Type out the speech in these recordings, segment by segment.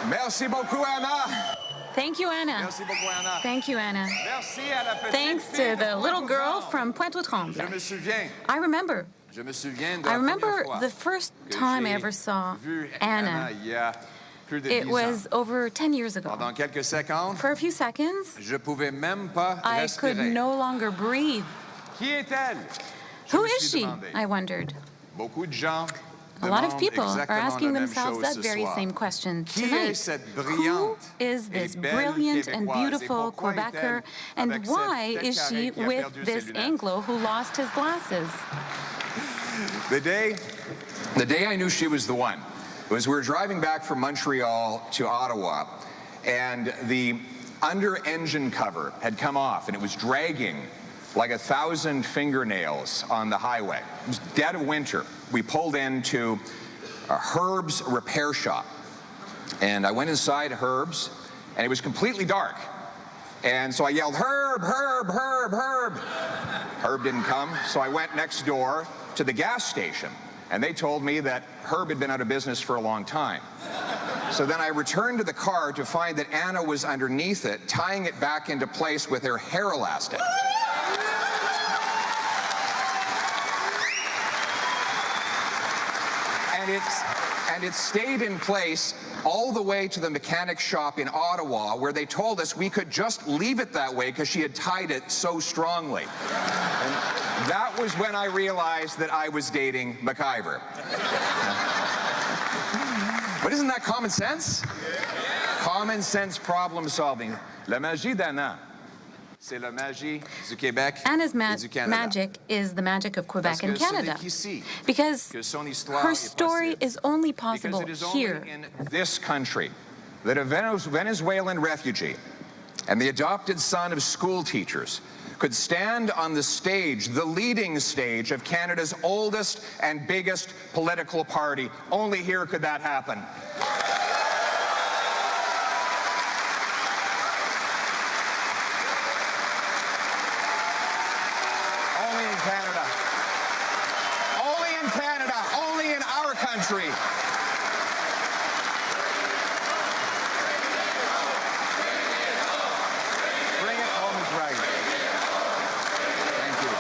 Merci beaucoup, Anna. Thank you, Anna. Merci beaucoup, Anna. Thank you, Anna. Merci à la petite Thanks fille to de the little girl Pointe-aux-Trembles. from Pointe-aux-Trembles. Je me souviens. I remember. Je me souviens de I la remember première fois the first que time I j'ai ever saw vu Anna. il y a plus de 10 It ans. was over 10 years ago. Pendant quelques secondes, For a few seconds, je pouvais même pas I respirer. could no longer breathe. Qui est-elle? Je Who me is suis she? demandé. I wondered. Beaucoup de gens A lot of demandent people are exactement asking la même themselves chose that ce very soir. same question Qui est tonight. cette Who brillante is et this belle brilliant and Québécoise? Et beautiful pourquoi Quebecer, est-elle and avec why cette is tête she carrée qui a with perdu ses this lunettes? Anglo who lost his glasses? The day I knew she was the one was we were driving back from Montreal to Ottawa, and the under engine cover had come off, and it was dragging like 1,000 fingernails on the highway. It was dead of winter. We pulled into Herb's repair shop, and I went inside Herb's, and it was completely dark. And so I yelled, "Herb, Herb, Herb, Herb." Herb didn't come, so I went next door to the gas station, and they told me that Herb had been out of business for a long time. So then I returned to the car to find that Anna was underneath it, tying it back into place with her hair elastic. And it stayed in place all the way to the mechanic shop in Ottawa, where they told us we could just leave it that way because she had tied it so strongly. And that was when I realized that I was dating MacIver. But isn't that common sense? Common sense problem solving. La magie d'Anna, c'est la magie du Québec Anna's et du Canada. magic is the magic of Quebec Parce and que ce n'est Canada. qu'ici Because que son histoire her est story possible. is only Because possible it is here. only in this country that a Venezuelan refugee and the adopted son of school teachers could stand on the stage, the leading stage of Canada's oldest and biggest political party. Only here could that happen. Only in Canada. Only in Canada. Only in our country. Bring it home is right. Thank you.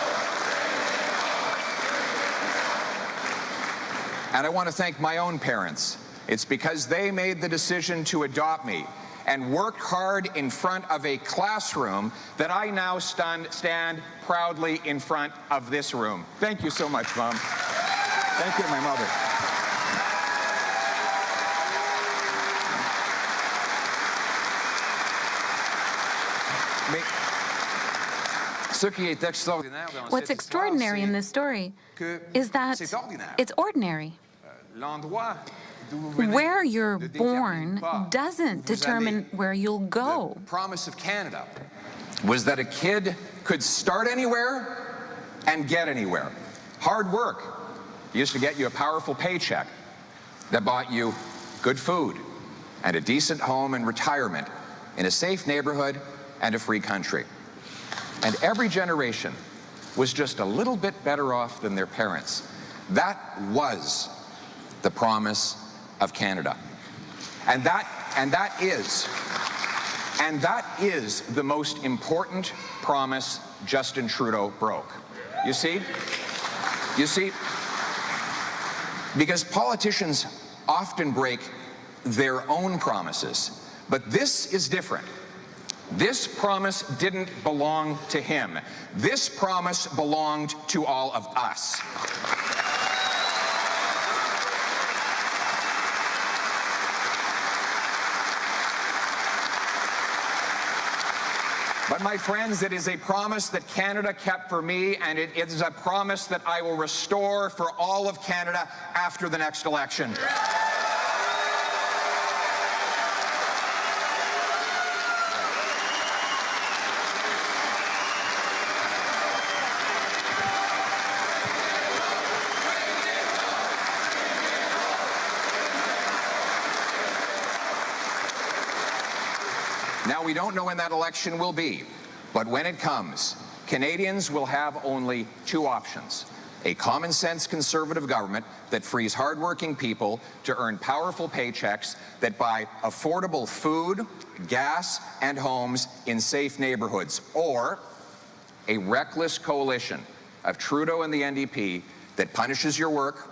And I want to thank my own parents. It's because they made the decision to adopt me and worked hard in front of a classroom that I now stand proudly in front of this room. Thank you so much, Mom. Thank you, my mother. What's extraordinary in this story is that it's ordinary. Where you're born doesn't determine where you'll go. The promise of Canada was that a kid could start anywhere and get anywhere. Hard work used to get you a powerful paycheck that bought you good food and a decent home and retirement in a safe neighborhood and a free country. And every generation was just a little bit better off than their parents. That was the promise of Canada. And that is the most important promise Justin Trudeau broke. You see, because politicians often break their own promises, but this is different. This promise didn't belong to him. This promise belonged to all of us. But my friends, it is a promise that Canada kept for me, and it is a promise that I will restore for all of Canada after the next election. Now, we don't know when that election will be, but when it comes, Canadians will have only two options. A common-sense conservative government that frees hardworking people to earn powerful paychecks that buy affordable food, gas, and homes in safe neighborhoods. Or a reckless coalition of Trudeau and the NDP that punishes your work,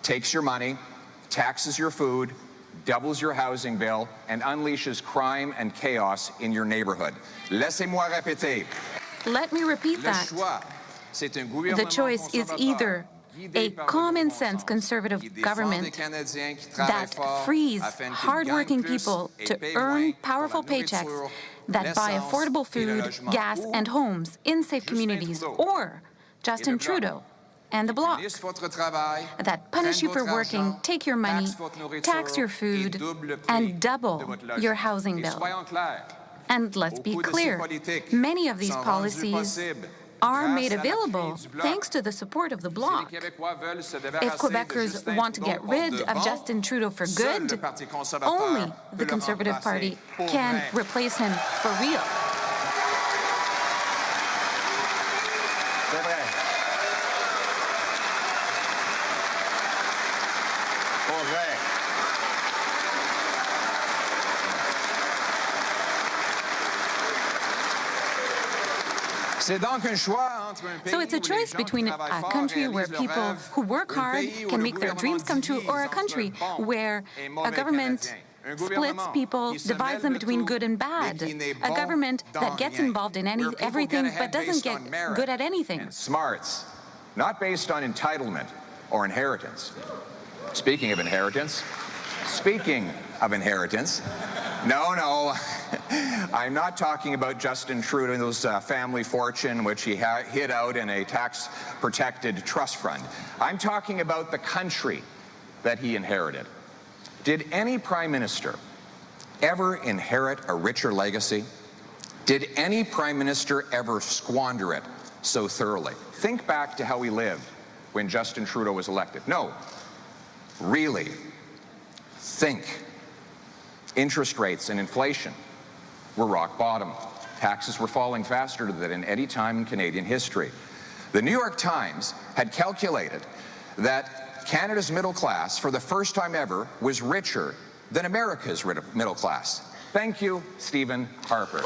takes your money, taxes your food, doubles your housing bill, and unleashes crime and chaos in your neighborhood. Laissez-moi répéter. Let me repeat that. The choice is either a common-sense conservative government that frees hardworking people to earn powerful paychecks that buy affordable food, gas, and homes in safe communities, or Justin Trudeau and the Bloc that punish you for working, take your money, tax your food, and double your housing bill. And let's be clear, many of these policies are made available thanks to the support of the Bloc. If Quebecers want to get rid of Justin Trudeau for good, only the Conservative Party can replace him for real. So it's a choice between a country where people who work hard can make their dreams come true, or a country where a government splits people, divides them between good and bad. A government that gets involved in everything but doesn't get good at anything. Smarts, not based on entitlement or inheritance. Speaking of inheritance, no, I'm not talking about Justin Trudeau's family fortune, which he hid out in a tax-protected trust fund. I'm talking about the country that he inherited. Did any prime minister ever inherit a richer legacy? Did any prime minister ever squander it so thoroughly? Think back to how we lived when Justin Trudeau was elected. No, really, think. Interest rates and inflation were rock bottom. Taxes were falling faster than at any time in Canadian history. The New York Times had calculated that Canada's middle class, for the first time ever, was richer than America's middle class. Thank you, Stephen Harper.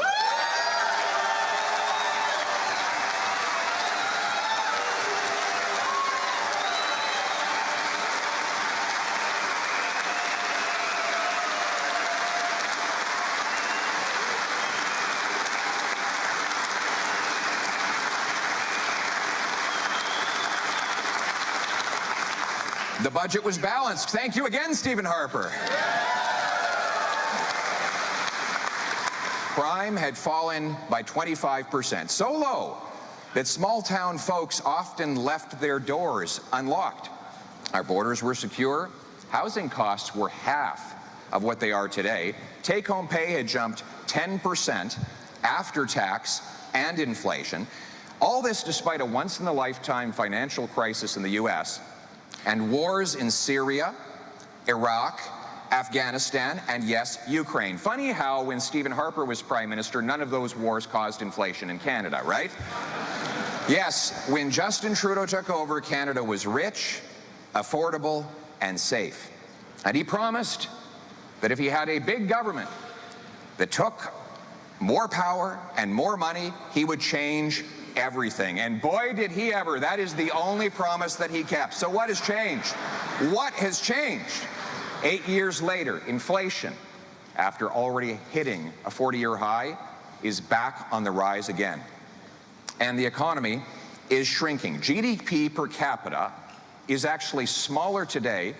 The budget was balanced. Thank you again, Stephen Harper. Crime had fallen by 25%, so low that small-town folks often left their doors unlocked. Our borders were secure. Housing costs were half of what they are today. Take-home pay had jumped 10% after tax and inflation. All this despite a once-in-a-lifetime financial crisis in the U.S., and wars in Syria, Iraq, Afghanistan, and yes, Ukraine. Funny how when Stephen Harper was Prime Minister, none of those wars caused inflation in Canada, right? Yes, when Justin Trudeau took over, Canada was rich, affordable, and safe. And he promised that if he had a big government that took more power and more money, he would change everything. And boy, did he ever. That is the only promise that he kept. So what has changed? What has changed? 8 years later, inflation, after already hitting a 40-year high, is back on the rise again. And the economy is shrinking. GDP per capita is actually smaller today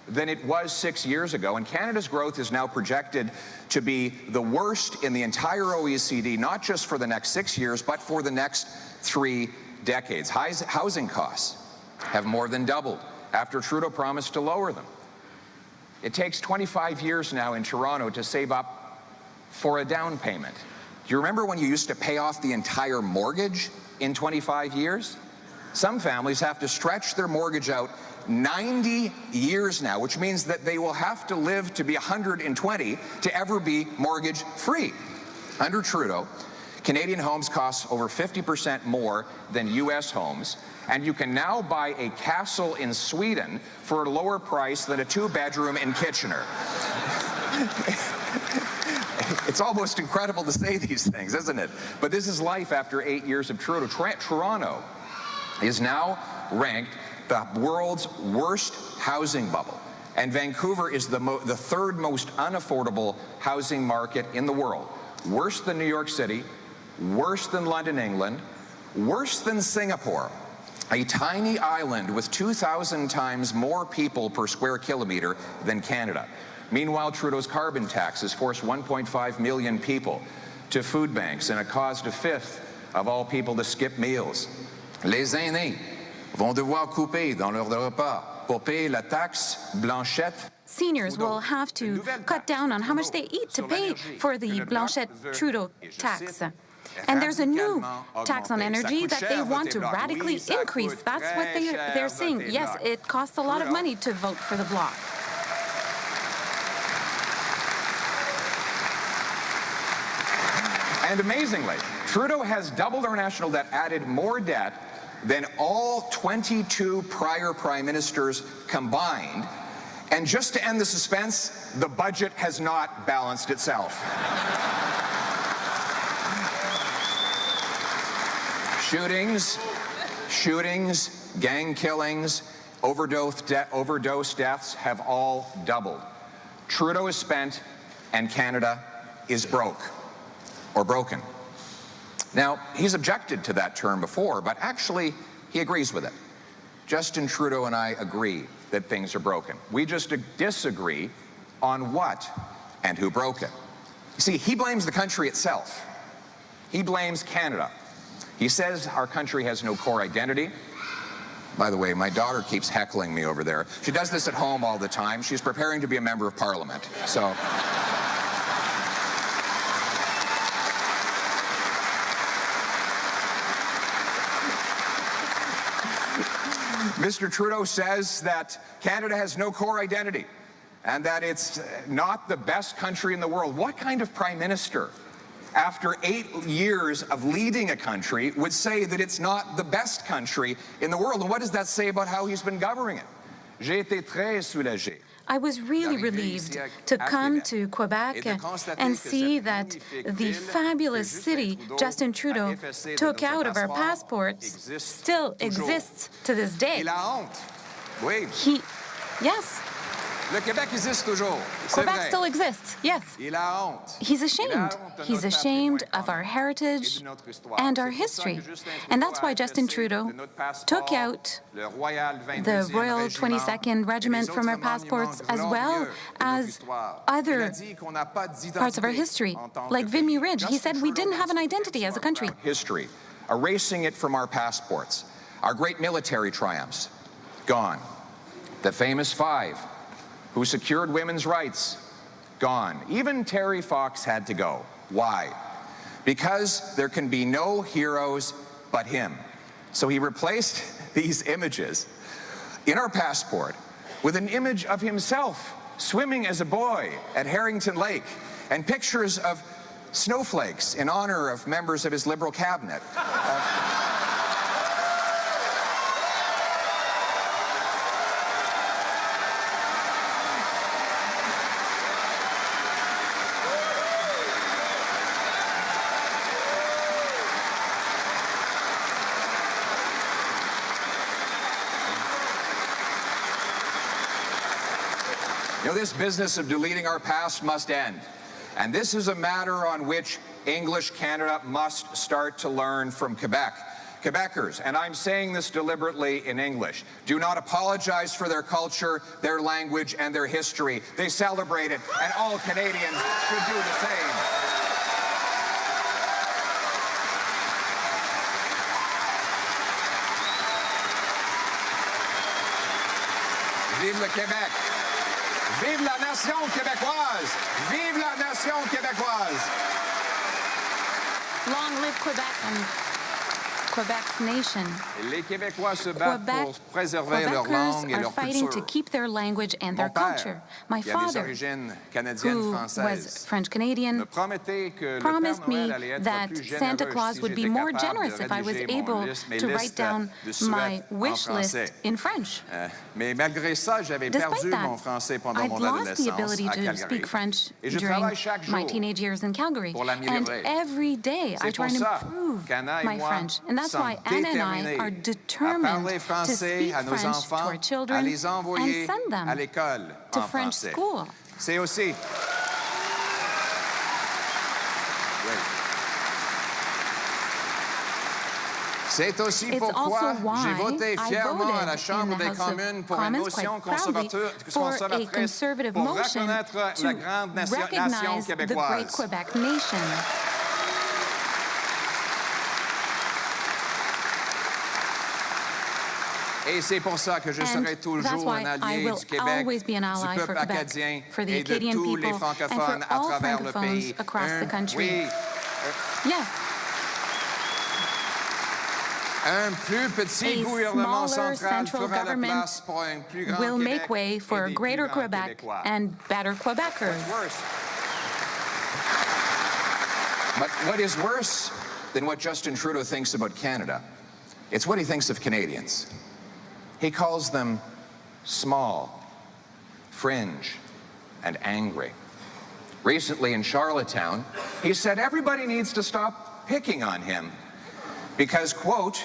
than it was 6 years ago, and Canada's growth is now projected to be the worst in the entire OECD, not just for the next 6 years, but for the next 3 decades. Housing costs have more than doubled after Trudeau promised to lower them. It takes 25 years now in Toronto to save up for a down payment. Do you remember when you used to pay off the entire mortgage in 25 years? Some families have to stretch their mortgage out 90 years now, which means that they will have to live to be 120 to ever be mortgage free. Under Trudeau, Canadian homes cost over 50% more than U.S. homes, and you can now buy a castle in Sweden for a lower price than a two-bedroom in Kitchener. It's almost incredible to say these things, isn't it? But this is life after 8 years of Trudeau. Toronto is now ranked the world's worst housing bubble, and Vancouver is the third most unaffordable housing market in the world. Worse than New York City, worse than London, England, worse than Singapore, a tiny island with 2,000 times more people per square kilometer than Canada. Meanwhile, Trudeau's carbon tax has forced 1.5 million people to food banks, and it caused a fifth of all people to skip meals. Les aînés vont devoir couper dans leur repas pour payer la taxe Blanchette. Seniors will have to cut down on how much they eat to pay for the Blanchette-Trudeau tax. And there's a new tax on energy that they want to radically increase. That's what they're saying. Yes, it costs a lot of money to vote for the Bloc. And amazingly, Trudeau has doubled our national debt, added more debt than all 22 prior prime ministers combined. And just to end the suspense, the budget has not balanced itself. Shootings, gang killings, overdose deaths have all doubled. Trudeau is spent, and Canada is broke, or broken. Now, he's objected to that term before, but actually, he agrees with it. Justin Trudeau and I agree that things are broken. We just disagree on what and who broke it. You see, he blames the country itself. He blames Canada. He says our country has no core identity. By the way, my daughter keeps heckling me over there. She does this at home all the time. She's preparing to be a member of Parliament, so... Mr. Trudeau says that Canada has no core identity and that it's not the best country in the world. What kind of prime minister, after 8 years of leading a country, would say that it's not the best country in the world? And what does that say about how he's been governing it? J'ai été très soulagé. I was really relieved to come to Quebec and see that the fabulous city Justin Trudeau took out of our passports still exists to this day. Yes. Le Québec existe toujours. Quebec still exists, yes. He's ashamed. He's ashamed of our heritage and our history. And that's why Justin Trudeau took out the Royal 22nd Regiment from our passports, as well as other parts of our history, like Vimy Ridge. He said we didn't have an identity as a country. History, erasing it from our passports. Our great military triumphs, gone. The famous five who secured women's rights, gone. Even Terry Fox had to go. Why? Because there can be no heroes but him. So he replaced these images in our passport with an image of himself swimming as a boy at Harrington Lake and pictures of snowflakes in honor of members of his Liberal cabinet. You know, this business of deleting our past must end. And this is a matter on which English Canada must start to learn from Quebec. Quebecers, and I'm saying this deliberately in English, do not apologize for their culture, their language, and their history. They celebrate it, and all Canadians should do the same. Vive le Québec! Vive la nation québécoise! Vive la nation québécoise! Long live Quebec, and Quebec's nation. Les Québécois se battent pour préserver leur langue et are leur fighting culture. to keep their language and their culture. My father, who was French-Canadian, promised me that Santa Claus would be more generous if I was able to write down my wish list in French. Mais malgré ça, j'avais perdu mon français pendant mon adolescence. I'd lost the ability à to Calgary. speak French Et je during travaille chaque jour my teenage years in Calgary. pour And l'améliorer. every day I try to improve my French. And that's why Anna and I are determined to speak French to our children and send them to French school. C'est aussi. C'est aussi pourquoi j'ai voté fièrement à la Chambre des communes pour une motion conservatrice pour reconnaître la grande nation québécoise. Et c'est pour ça que je serai toujours un allié du Québec, du peuple acadien et de tous les francophones à travers le pays. Un plus petit gouvernement central fera la place pour un plus grand will Québec make way for a greater Quebec and better Quebecers. But what is worse than what Justin Trudeau thinks about Canada? It's what he thinks of Canadians. He calls them small, fringe, and angry. Recently in Charlottetown, he said everybody needs to stop picking on him because, quote,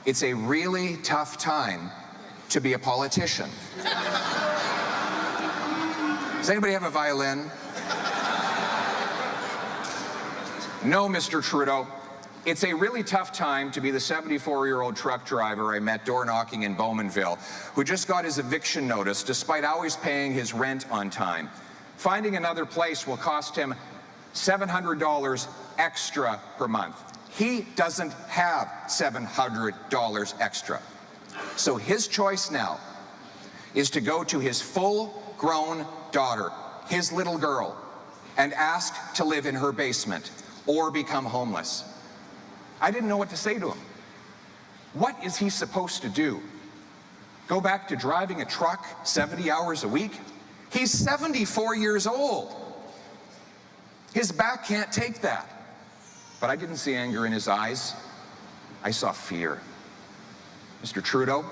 it's a really tough time to be a politician. Does anybody have a violin? No, Mr. Trudeau. It's a really tough time to be the 74-year-old truck driver I met door knocking in Bowmanville, who just got his eviction notice despite always paying his rent on time. Finding another place will cost him $700 extra per month. He doesn't have $700 extra. So his choice now is to go to his full-grown daughter, his little girl, and ask to live in her basement or become homeless. I didn't know what to say to him. What is he supposed to do? Go back to driving a truck 70 hours a week? He's 74 years old. His back can't take that. But I didn't see anger in his eyes. I saw fear. Mr. Trudeau,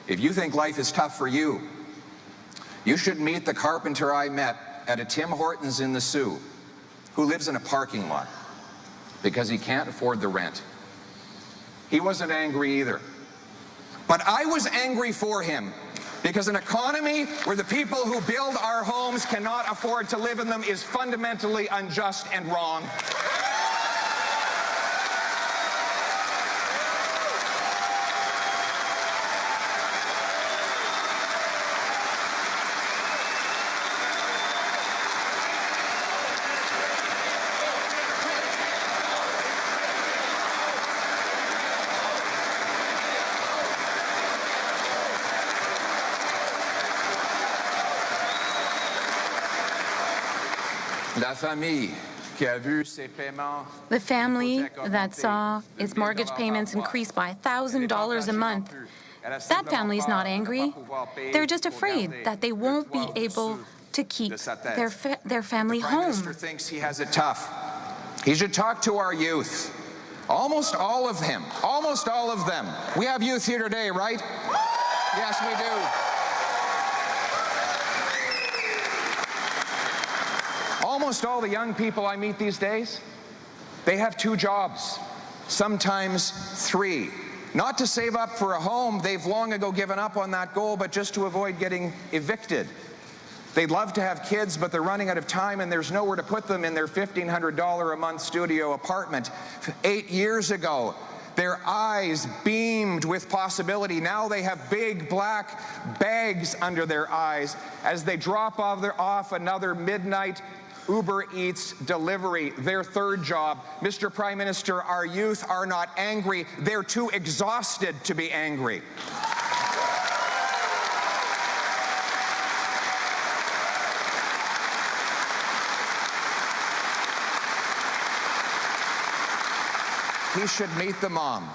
if you think life is tough for you, you should meet the carpenter I met at a Tim Hortons in the Sioux, who lives in a parking lot because he can't afford the rent. He wasn't angry either. But I was angry for him because an economy where the people who build our homes cannot afford to live in them is fundamentally unjust and wrong. The family that saw its mortgage payments increase by $1,000 a month, that family's not angry. They're just afraid that they won't be able to keep their family home. The Prime Minister thinks he has it tough. He should talk to our youth. Almost all of them. Almost all of them. We have youth here today, right? Yes, we do. Almost all the young people I meet these days, they have 2 jobs, sometimes 3. Not to save up for a home, they've long ago given up on that goal, but just to avoid getting evicted. They'd love to have kids, but they're running out of time and there's nowhere to put them in their $1,500 a month studio apartment. 8 years ago, their eyes beamed with possibility. Now they have big black bags under their eyes as they drop off another midnight Uber Eats delivery, their 3rd job. Mr. Prime Minister, our youth are not angry. They're too exhausted to be angry. He should meet the mom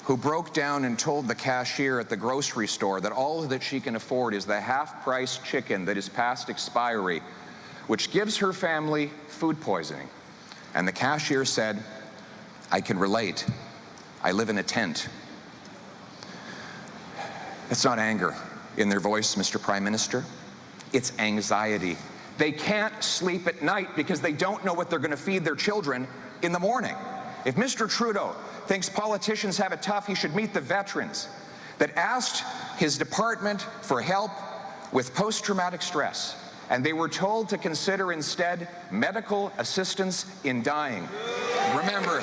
who broke down and told the cashier at the grocery store that all that she can afford is the half-price chicken that is past expiry, which gives her family food poisoning. And the cashier said, "I can relate. I live in a tent." It's not anger in their voice, Mr. Prime Minister. It's anxiety. They can't sleep at night because they don't know what they're going to feed their children in the morning. If Mr. Trudeau thinks politicians have it tough, he should meet the veterans that asked his department for help with post-traumatic stress, and they were told to consider instead medical assistance in dying. Remember,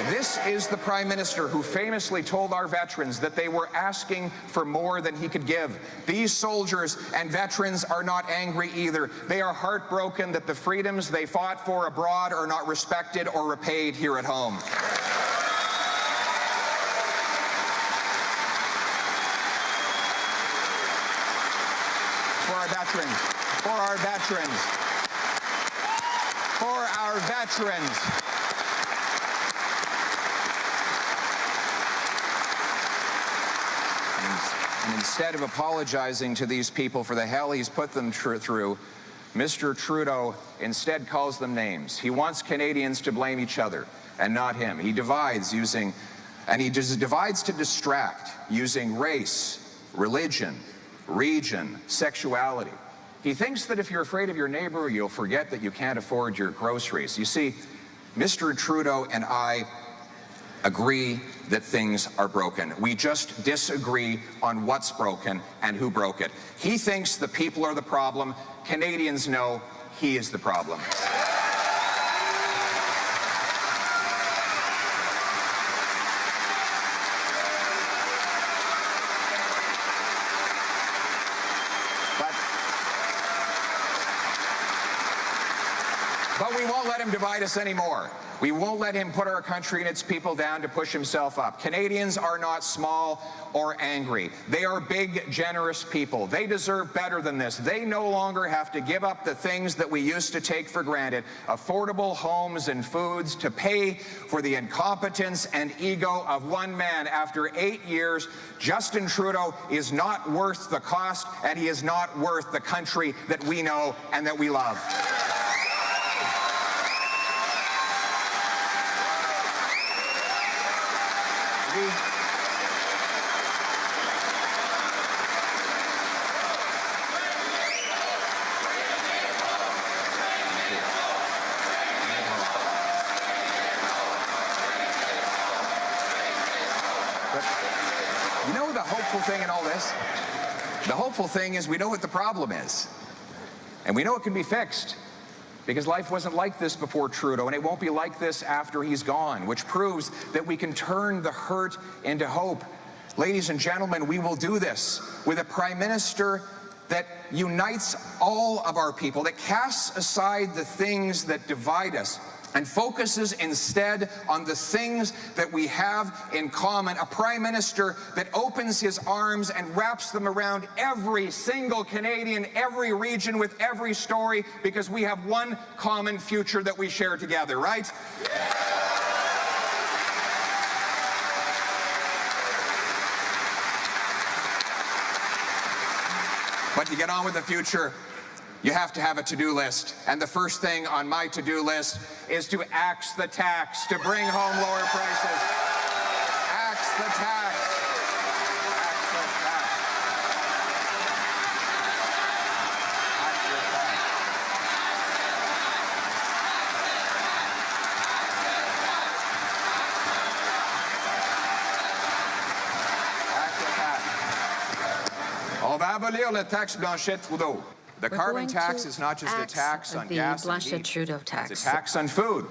this is the Prime Minister who famously told our veterans that they were asking for more than he could give. These soldiers and veterans are not angry either. They are heartbroken that the freedoms they fought for abroad are not respected or repaid here at home. For our veterans, for our veterans, for our veterans. And instead of apologizing to these people for the hell he's put them through, Mr. Trudeau instead calls them names. He wants Canadians to blame each other and not him. He divides divides to distract using race, religion, region, sexuality. He thinks that if you're afraid of your neighbor, you'll forget that you can't afford your groceries. You see, Mr. Trudeau and I agree that things are broken. We just disagree on what's broken and who broke it. He thinks the people are the problem. Canadians know he is the problem. But we won't let him divide us anymore. We won't let him put our country and its people down to push himself up. Canadians are not small or angry. They are big, generous people. They deserve better than this. They no longer have to give up the things that we used to take for granted, affordable homes and foods, to pay for the incompetence and ego of one man. After 8 years, Justin Trudeau is not worth the cost, and he is not worth the country that we know and that we love. You know the hopeful thing in all this? The hopeful thing is we know what the problem is. And we know it can be fixed. Because life wasn't like this before Trudeau, and it won't be like this after he's gone, which proves that we can turn the hurt into hope. Ladies and gentlemen, we will do this with a Prime Minister that unites all of our people, that casts aside the things that divide us and focuses instead on the things that we have in common. A Prime Minister that opens his arms and wraps them around every single Canadian, every region, with every story, because we have one common future that we share together, right? But to get on with the future, you have to have a to-do list. And the first thing on my to-do list is to axe the tax, to bring home lower prices. Axe the tax. Axe the tax. Axe the tax. Axe the tax. On va abolir la taxe Blanchet-Trudeau. The carbon tax is not just a tax on gas and heat. It's a tax on food.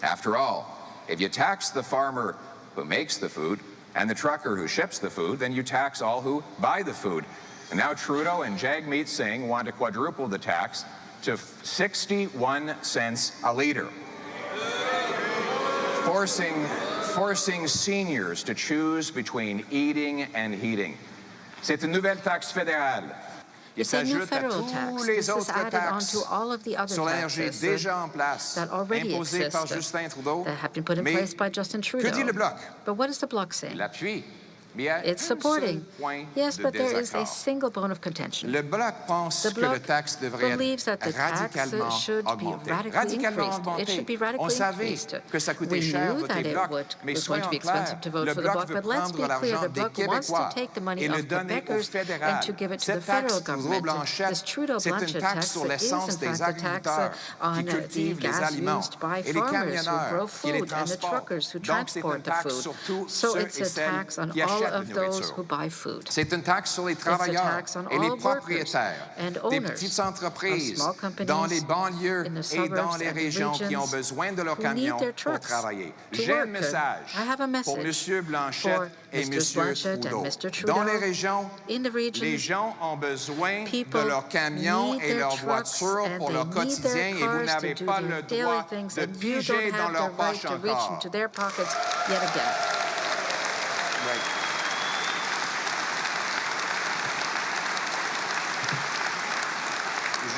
After all, if you tax the farmer who makes the food and the trucker who ships the food, then you tax all who buy the food. And now Trudeau and Jagmeet Singh want to quadruple the tax to 61 cents a litre, forcing seniors to choose between eating and heating. C'est une nouvelle taxe fédérale. It's a new federal tax. This is added onto all of the other taxes that already exist, that have been put in place by Justin Trudeau. But what is the Bloc saying? It's supporting. Yes, but there is a single bone of contention. The Bloc believes that the tax should be radically increased. It should be radically increased. We knew that it was going to be expensive to vote for the Bloc, but let's be clear, the Bloc wants to take the money of Quebecers and to give it to the federal government. This Trudeau-Blanchet tax is in fact a tax on the gas used by farmers who grow food and the truckers who transport the food. So it's a tax on all of those who buy food. C'est une taxe sur les travailleurs et les propriétaires des petites entreprises dans les banlieues et dans les régions qui ont besoin de leurs camions pour travailler. J'ai un message pour M. Blanchet et M. Trudeau. Dans les régions, les gens ont besoin de leurs camions et leurs voitures pour leur quotidien et vous n'avez pas le droit de piger dans leurs poches encore.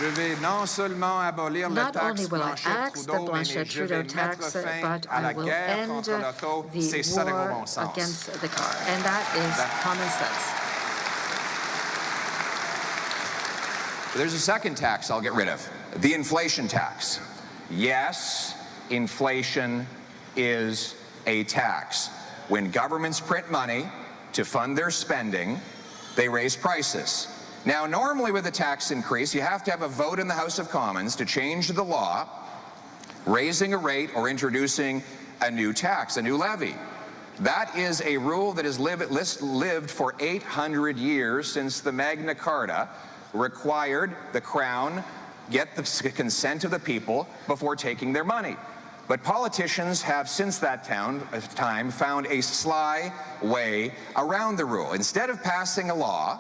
Je vais non seulement abolir la taxe Blanchet-Trudeau, mais je vais mettre fin à la guerre contre l'auto. C'est ça le bon sens. And that is common sense. There's a second tax I'll get rid of, the inflation tax. Yes, inflation is a tax. When governments print money to fund their spending, they raise prices. Now, normally with a tax increase, you have to have a vote in the House of Commons to change the law, raising a rate or introducing a new tax, a new levy. That is a rule that has lived for 800 years since the Magna Carta required the Crown get the consent of the people before taking their money. But politicians have since that time found a sly way around the rule. Instead of passing a law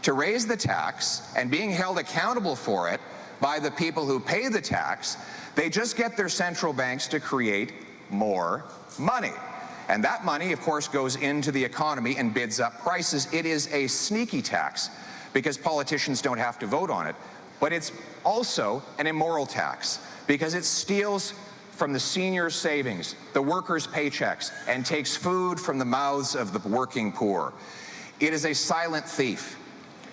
to raise the tax and being held accountable for it by the people who pay the tax, they just get their central banks to create more money. And that money, of course, goes into the economy and bids up prices. It is a sneaky tax because politicians don't have to vote on it. But it's also an immoral tax because it steals from the seniors' savings, the workers' paychecks, and takes food from the mouths of the working poor. It is a silent thief,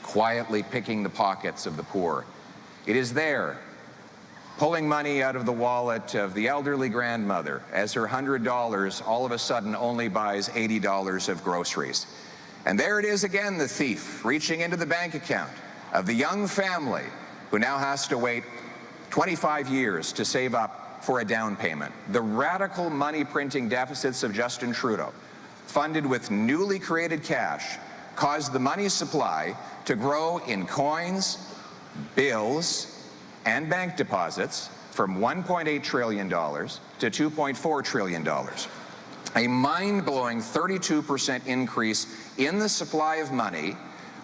quietly picking the pockets of the poor. It is there, pulling money out of the wallet of the elderly grandmother as her $100 all of a sudden only buys $80 of groceries. And there it is again, the thief, reaching into the bank account of the young family who now has to wait 25 years to save up for a down payment. The radical money printing deficits of Justin Trudeau, funded with newly created cash, caused the money supply to grow in coins, bills, and bank deposits from $1.8 trillion to $2.4 trillion. A mind-blowing 32% increase in the supply of money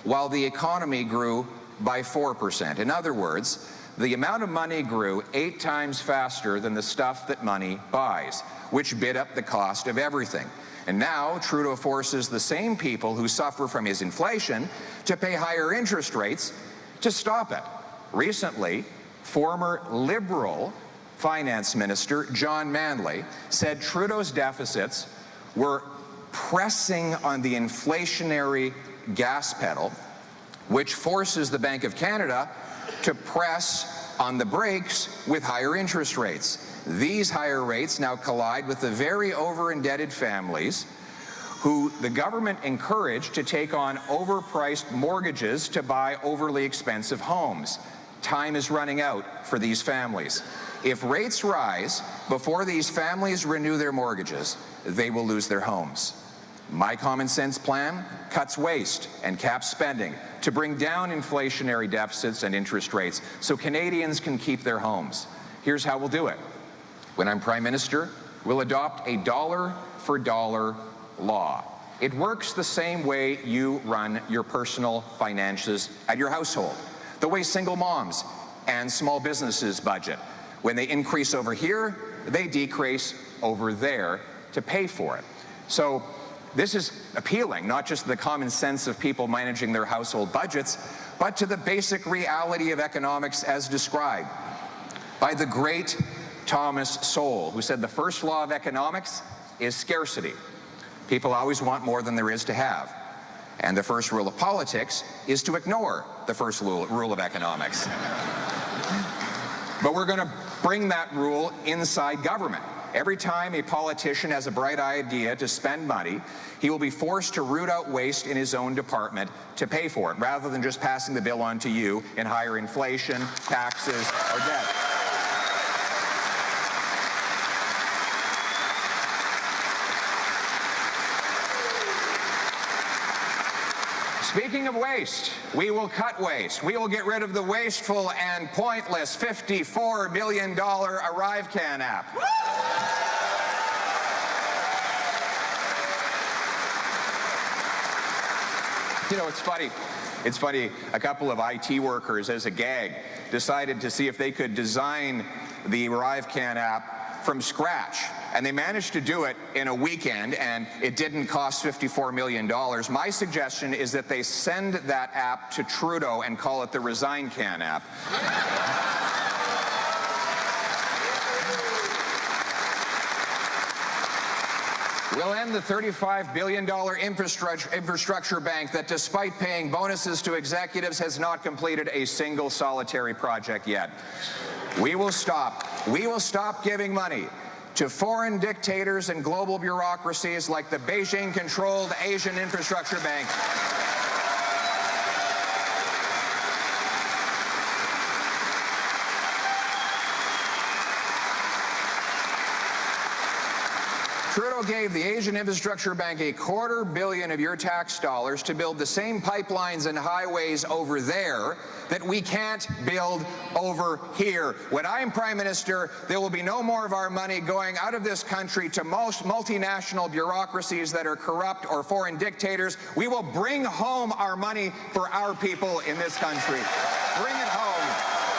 while the economy grew by 4%. In other words, the amount of money grew 8 times faster than the stuff that money buys, which bid up the cost of everything. And now Trudeau forces the same people who suffer from his inflation to pay higher interest rates to stop it. Recently, former Liberal Finance Minister John Manley said Trudeau's deficits were pressing on the inflationary gas pedal, which forces the Bank of Canada to press on the brakes with higher interest rates. These higher rates now collide with the very over-indebted families who the government encouraged to take on overpriced mortgages to buy overly expensive homes. Time is running out for these families. If rates rise before these families renew their mortgages, they will lose their homes. My common sense plan cuts waste and caps spending to bring down inflationary deficits and interest rates so Canadians can keep their homes. Here's how we'll do it. When I'm Prime Minister, we'll adopt a dollar-for-dollar law. It works the same way you run your personal finances at your household, the way single moms and small businesses budget. When they increase over here, they decrease over there to pay for it. So this is appealing, not just to the common sense of people managing their household budgets, but to the basic reality of economics as described by the great Thomas Sowell, who said the first law of economics is scarcity. People always want more than there is to have. And the first rule of politics is to ignore the first rule of economics. But we're going to bring that rule inside government. Every time a politician has a bright idea to spend money, he will be forced to root out waste in his own department to pay for it, rather than just passing the bill on to you in higher inflation, taxes, or debt. Speaking of waste, we will cut waste. We will get rid of the wasteful and pointless $54 million ArriveCan app. You know, it's funny. It's funny, a couple of IT workers, as a gag, decided to see if they could design the ArriveCan app from scratch. And they managed to do it in a weekend, and it didn't cost $54 million. My suggestion is that they send that app to Trudeau and call it the ResignCan app. We'll end the $35 billion infrastructure bank that, despite paying bonuses to executives, has not completed a single solitary project yet. We will stop giving money to foreign dictators and global bureaucracies like the Beijing-controlled Asian Infrastructure Bank. Trudeau gave the Asian Infrastructure Bank $250 million of your tax dollars to build the same pipelines and highways over there that we can't build over here. When I'm Prime Minister, there will be no more of our money going out of this country to most multinational bureaucracies that are corrupt or foreign dictators. We will bring home our money for our people in this country. Bring it home.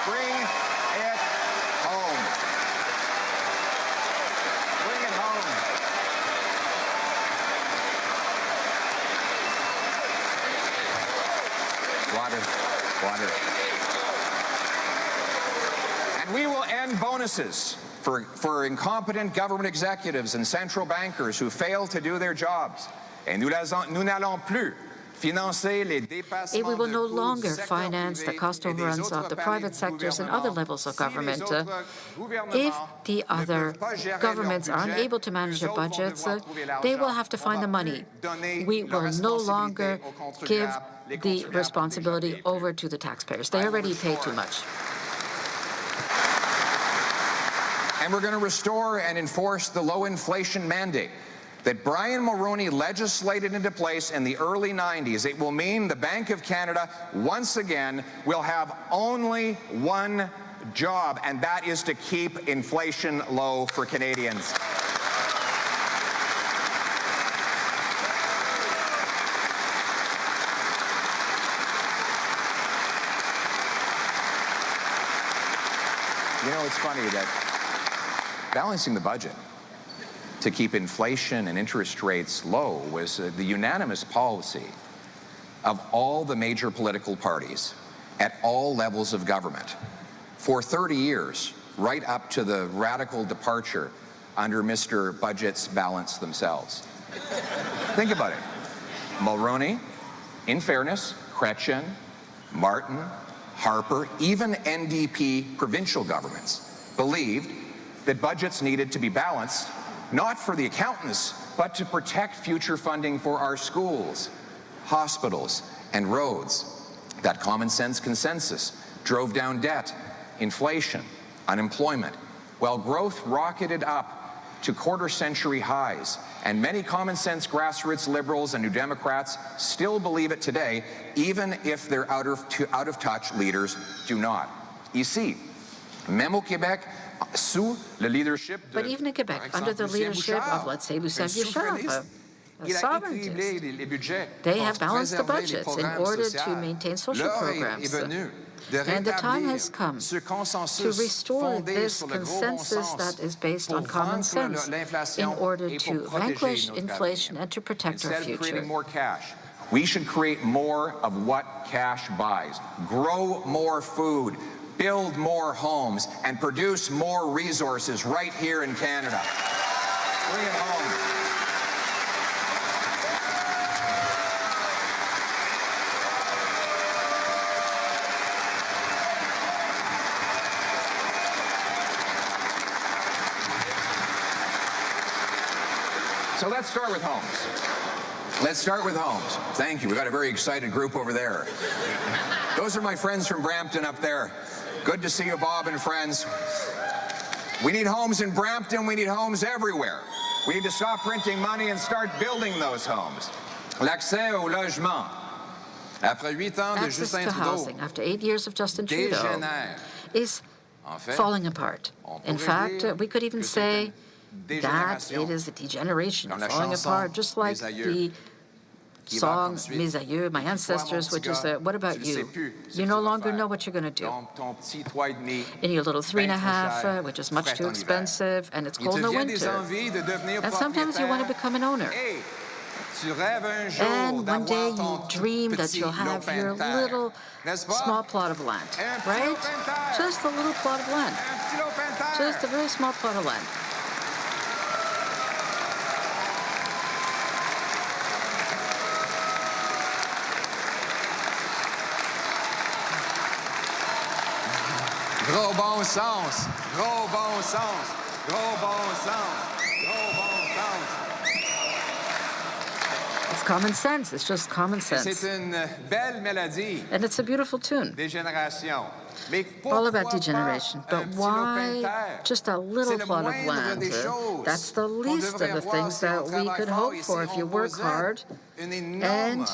Bring it home. Bring it home. Water. And we will end bonuses for incompetent government executives and central bankers who fail to do their jobs. Et nous n'allons plus financer les dépassements. We will no longer finance the cost overruns of the private sectors and other levels of government. If the other governments are unable to manage their budgets, they will have to find the money. We will no longer give the responsibility over to the taxpayers. They already pay too much. And we're going to restore and enforce the low inflation mandate that Brian Mulroney legislated into place in the early 90s. It will mean the Bank of Canada, once again, will have only one job, and that is to keep inflation low for Canadians. You know, it's funny that balancing the budget to keep inflation and interest rates low was the unanimous policy of all the major political parties at all levels of government for 30 years, right up to the radical departure under Mr. Budget's balance themselves. Think about it. Mulroney, in fairness, Chrétien, Martin, Harper, even NDP provincial governments believed that budgets needed to be balanced, not for the accountants, but to protect future funding for our schools, hospitals, and roads. That common sense consensus drove down debt, inflation, unemployment, while growth rocketed up to quarter-century highs. And many common-sense grassroots Liberals and New Democrats still believe it today, even if their out-of-touch leaders do not. Ici, même au Québec, sous le leadership de, but even in Quebec, under the leadership of, let's say, Lucien Bouchard, a sovereigntist, they have balanced the budgets in order to maintain social programs. And the time has come to restore this consensus that is based on common sense in order to vanquish inflation and to protect our future. We should create more of what cash buys, grow more food, build more homes, and produce more resources right here in Canada. Bring it home. So let's start with homes. Let's start with homes. Thank you. We've got a very excited group over there. Those are my friends from Brampton up there. Good to see you, Bob and friends. We need homes in Brampton. We need homes everywhere. We need to stop printing money and start building those homes. L'accès au logement. Après 8 ans de Access Justin to Trudeau, housing after 8 years of Justin Trudeau dégénère. is falling apart. In fact, we could even say that it is a degeneration, falling apart, just like the song Mes aïeux, my ancestors, which is what about you? You no longer know what you're going to do. In your little 3.5, which is much too expensive, and it's cold in the winter. And sometimes you want to become an owner. And one day you dream that you'll have your little small plot of land, right? Just a little plot of land. Just a very small plot of land. Gros bon sens, gros bon sens, gros bon sens, gros bon sens. It's common sense. It's just common sense. C'est une belle mélodie. And it's a beautiful tune. Dégénération. All about degeneration. But why just a little plot of land? That's the least of the things that we could hope for if you work hard. And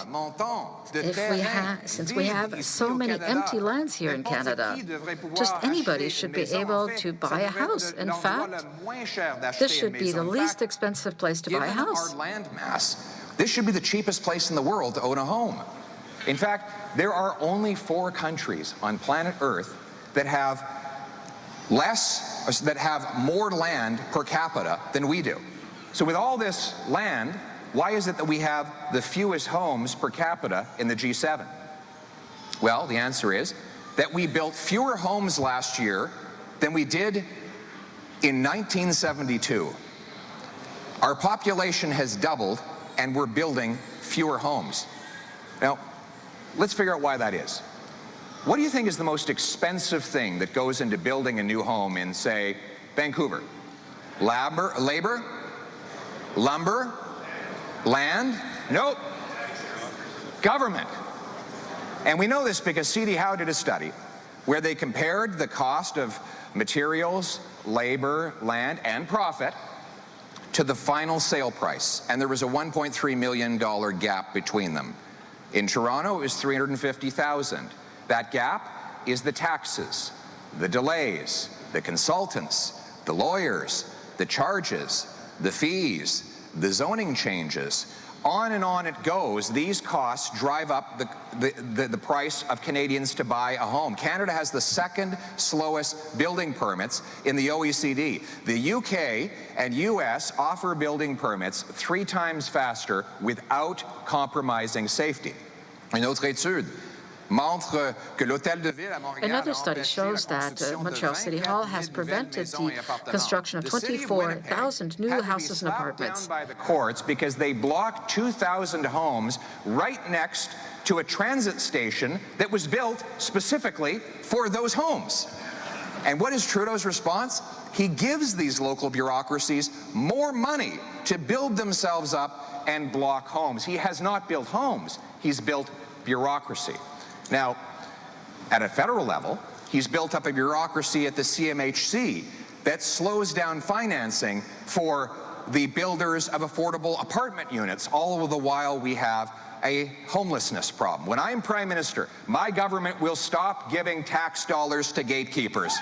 since we have so many empty lands here in Canada, just anybody should be able to buy a house. In fact, this should be the least expensive place to buy a house. This should be the cheapest place in the world to own a home. In fact, there are only 4 countries on planet Earth that have more land per capita than we do. So with all this land, why is it that we have the fewest homes per capita in the G7? Well, the answer is that we built fewer homes last year than we did in 1972. Our population has doubled, and we're building fewer homes. Now, let's figure out why that is. What do you think is the most expensive thing that goes into building a new home in, say, Vancouver? Labor? Lumber? Land? Nope. Government. And we know this because C.D. Howe did a study where they compared the cost of materials, labor, land, and profit to the final sale price. And there was a $1.3 million gap between them. In Toronto, it was $350,000. That gap is the taxes, the delays, the consultants, the lawyers, the charges, the fees, the zoning changes. On and on it goes. These costs drive up the price of Canadians to buy a home. Canada has the second slowest building permits in the OECD. The UK and US offer building permits 3 times faster without compromising safety. Une autre étude montre que l'hôtel de ville à Montréal. Another study shows that Montreal City Hall has prevented the construction of 24,000 new houses and apartments. By the courts because they blocked 2,000 homes right next to a transit station that was built specifically for those homes. And what is Trudeau's response? He gives these local bureaucracies more money to build themselves up and block homes. He has not built homes. He's built bureaucracy. Now, at a federal level, he's built up a bureaucracy at the CMHC that slows down financing for the builders of affordable apartment units. All the while we have a homelessness problem. When I'm Prime Minister, my government will stop giving tax dollars to gatekeepers.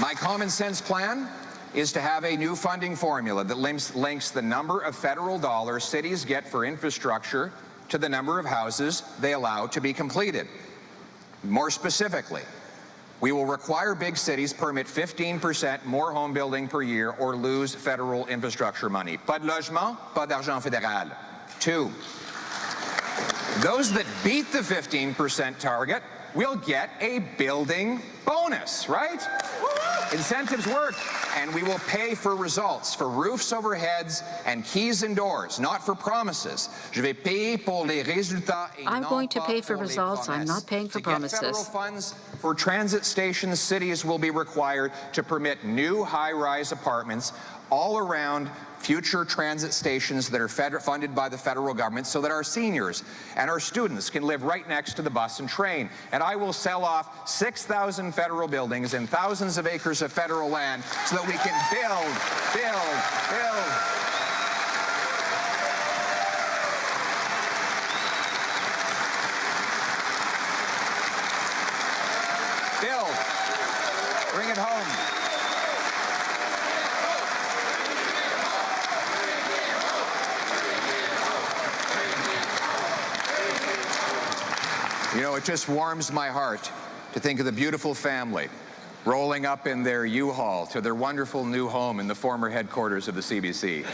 My common sense plan is to have a new funding formula that links the number of federal dollars cities get for infrastructure to the number of houses they allow to be completed. More specifically, we will require big cities permit 15% more home building per year or lose federal infrastructure money. Pas de logement, pas d'argent fédéral. 2, those that beat the 15% target will get a building bonus, right? Incentives work, and we will pay for results, for roofs over heads and keys and doors, not for promises. Je vais payer pour les résultats et I'm non going to pas pay for pour les results. I'm promesses. not paying for To get federal promises. funds for transit stations, cities will be required to permit new high-rise apartments all around future transit stations that are funded by the federal government so that our seniors and our students can live right next to the bus and train. And I will sell off 6,000 federal buildings and thousands of acres of federal land so that we can build. Bring it home. You know, it just warms my heart to think of the beautiful family rolling up in their U-Haul to their wonderful new home in the former headquarters of the CBC.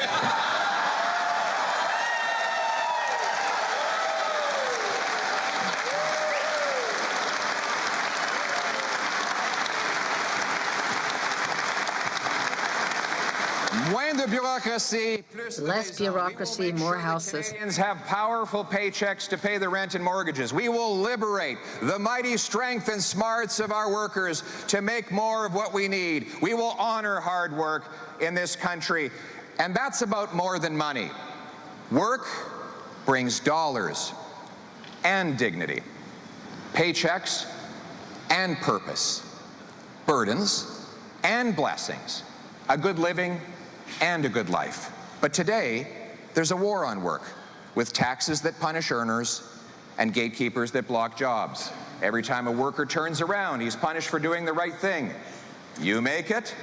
Less bureaucracy, more houses. Canadians have powerful paychecks to pay the rent and mortgages. We will liberate the mighty strength and smarts of our workers to make more of what we need. We will honor hard work in this country, and that's about more than money. Work brings dollars and dignity, paychecks and purpose, burdens and blessings, a good living and a good life. But today, there's a war on work, with taxes that punish earners and gatekeepers that block jobs. Every time a worker turns around, he's punished for doing the right thing. You make it,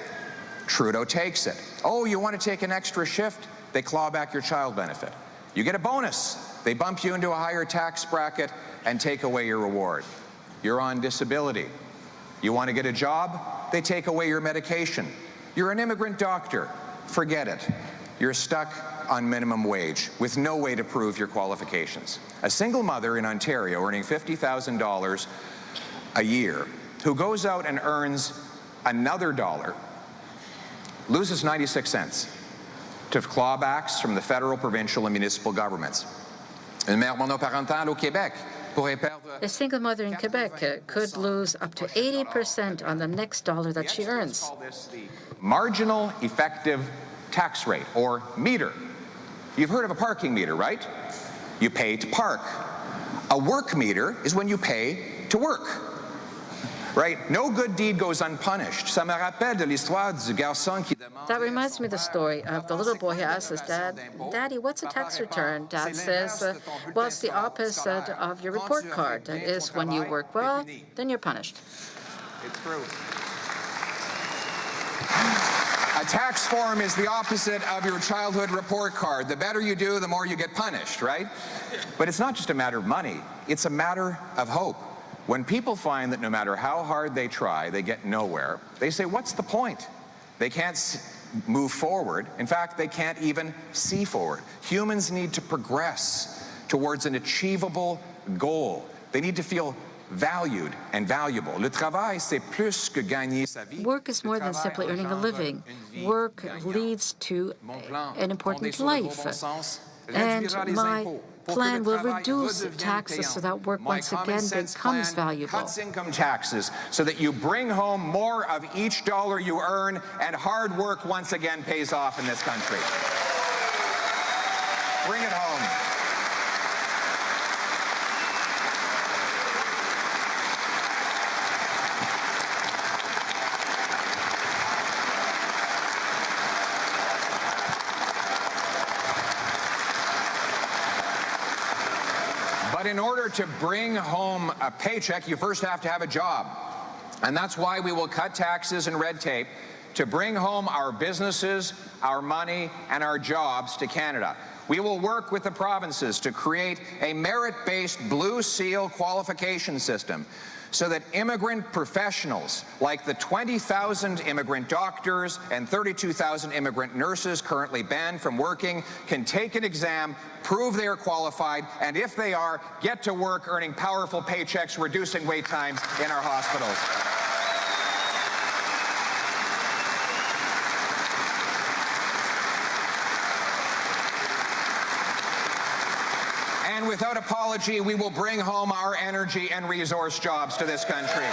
Trudeau takes it. Oh, you want to take an extra shift? They claw back your child benefit. You get a bonus. They bump you into a higher tax bracket and take away your reward. You're on disability. You want to get a job? They take away your medication. You're an immigrant doctor. Forget it. You're stuck on minimum wage with no way to prove your qualifications. A single mother in Ontario earning $50,000 a year who goes out and earns another dollar loses 96 cents to clawbacks from the federal, provincial, and municipal governments. Une mère monoparentale au Québec pourrait perdre. A single mother in Quebec could lose up to 80% on the next dollar that she earns. Marginal effective tax rate, or meter. You've heard of a parking meter, right? You pay to park. A work meter is when you pay to work, right? No good deed goes unpunished. Ça me rappelle de l'histoire du garçon qui demande. That reminds me of the story of the little boy who asks his dad, "Daddy, what's a tax return?" Dad says, "Well, it's the opposite of your report card. It is when you work well, then you're punished." It's true. A tax form is the opposite of your childhood report card. The better you do, the more you get punished, right? But it's not just a matter of money. It's a matter of hope. When people find that no matter how hard they try, they get nowhere, they say, what's the point? They can't move forward. In fact, they can't even see forward. Humans need to progress towards an achievable goal. They need to feel valued and valuable. Le travail, c'est plus que gagner sa vie. Work is more than simply earning a living. Work leads to an important life. And my plan will reduce taxes so that work once again becomes valuable. Cuts income taxes so that you bring home more of each dollar you earn, and hard work once again pays off in this country. Bring it home. But in order to bring home a paycheck, you first have to have a job. And that's why we will cut taxes and red tape to bring home our businesses, our money, and our jobs to Canada. We will work with the provinces to create a merit-based Blue Seal qualification system so that immigrant professionals, like the 20,000 immigrant doctors and 32,000 immigrant nurses currently banned from working, can take an exam, prove they are qualified, and if they are, get to work earning powerful paychecks, reducing wait times in our hospitals. And without apology, we will bring home our energy and resource jobs to this country.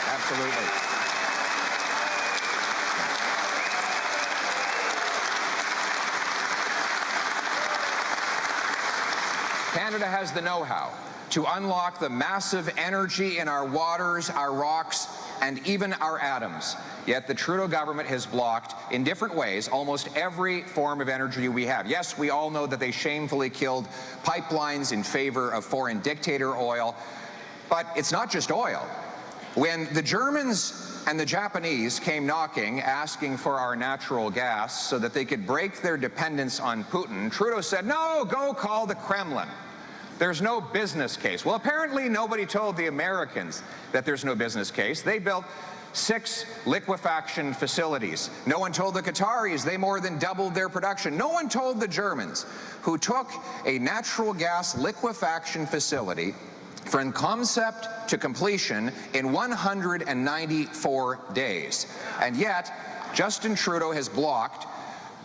Absolutely. Canada has the know-how to unlock the massive energy in our waters, our rocks, and even our atoms. Yet the Trudeau government has blocked, in different ways, almost every form of energy we have. Yes, we all know that they shamefully killed pipelines in favor of foreign dictator oil, but it's not just oil. When the Germans and the Japanese came knocking, asking for our natural gas so that they could break their dependence on Putin, Trudeau said, "No, go call the Kremlin. There's no business case." Well, apparently nobody told the Americans that there's no business case. They built 6 liquefaction facilities. No one told the Qataris they more than doubled their production. No one told the Germans, who took a natural gas liquefaction facility from concept to completion in 194 days. And yet, Justin Trudeau has blocked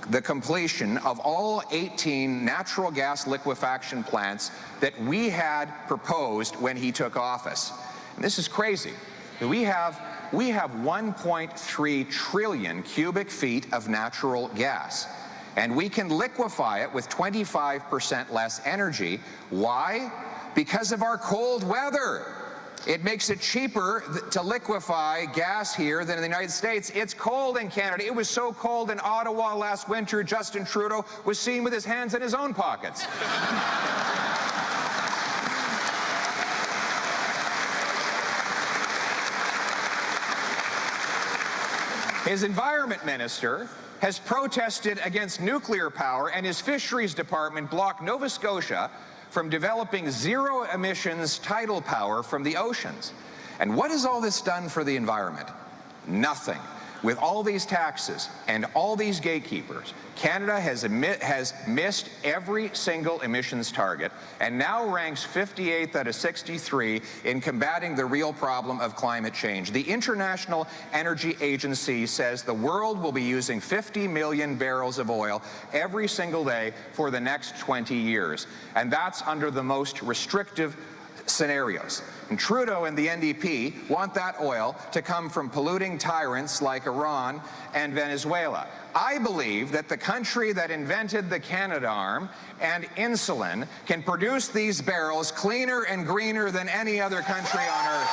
the completion of all 18 natural gas liquefaction plants that we had proposed when he took office. And this is crazy. We have 1.3 trillion cubic feet of natural gas, and we can liquefy it with 25% less energy. Why? Because of our cold weather. It makes it cheaper to liquefy gas here than in the United States. It's cold in Canada. It was so cold in Ottawa last winter, Justin Trudeau was seen with his hands in his own pockets. His environment minister has protested against nuclear power, and his fisheries department blocked Nova Scotia from developing zero-emissions tidal power from the oceans. And what has all this done for the environment? Nothing. With all these taxes and all these gatekeepers, Canada has missed every single emissions target and now ranks 58th out of 63 in combating the real problem of climate change. The International Energy Agency says the world will be using 50 million barrels of oil every single day for the next 20 years. And that's under the most restrictive scenarios. And Trudeau and the NDP want that oil to come from polluting tyrants like Iran and Venezuela. I believe that the country that invented the Canadarm and insulin can produce these barrels cleaner and greener than any other country on earth.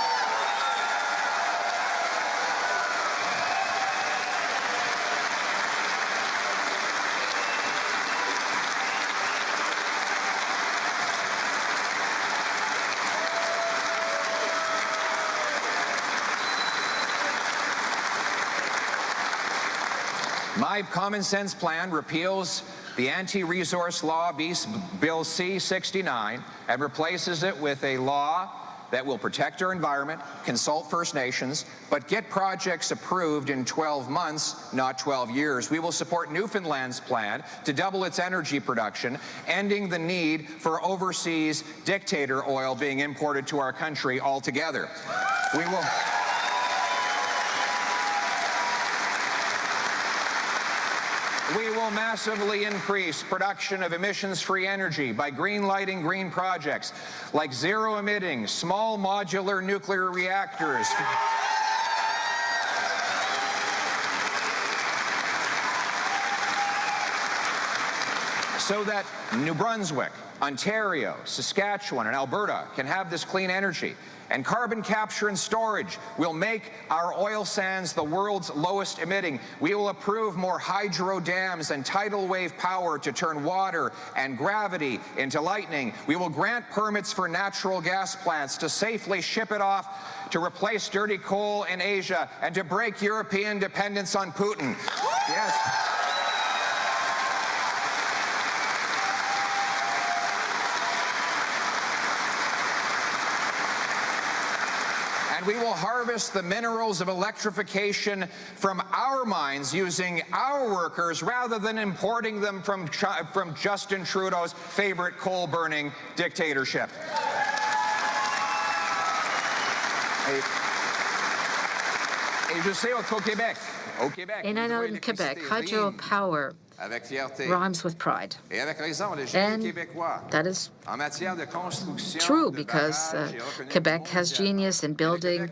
My common sense plan repeals the anti-resource law, Bill C-69, and replaces it with a law that will protect our environment, consult First Nations, but get projects approved in 12 months, not 12 years. We will support Newfoundland's plan to double its energy production, ending the need for overseas dictator oil being imported to our country altogether. We will massively increase production of emissions-free energy by green-lighting green projects like zero-emitting, small modular nuclear reactors. So that New Brunswick, Ontario, Saskatchewan, and Alberta can have this clean energy. And carbon capture and storage will make our oil sands the world's lowest emitting. We will approve more hydro dams and tidal wave power to turn water and gravity into lightning. We will grant permits for natural gas plants to safely ship it off to replace dirty coal in Asia and to break European dependence on Putin. Yes. We will harvest the minerals of electrification from our mines using our workers rather than importing them from Justin Trudeau's favorite coal-burning dictatorship. Et je sais au Québec. And I know in Quebec, hydropower rhymes with pride. And that is true because Quebec has genius in building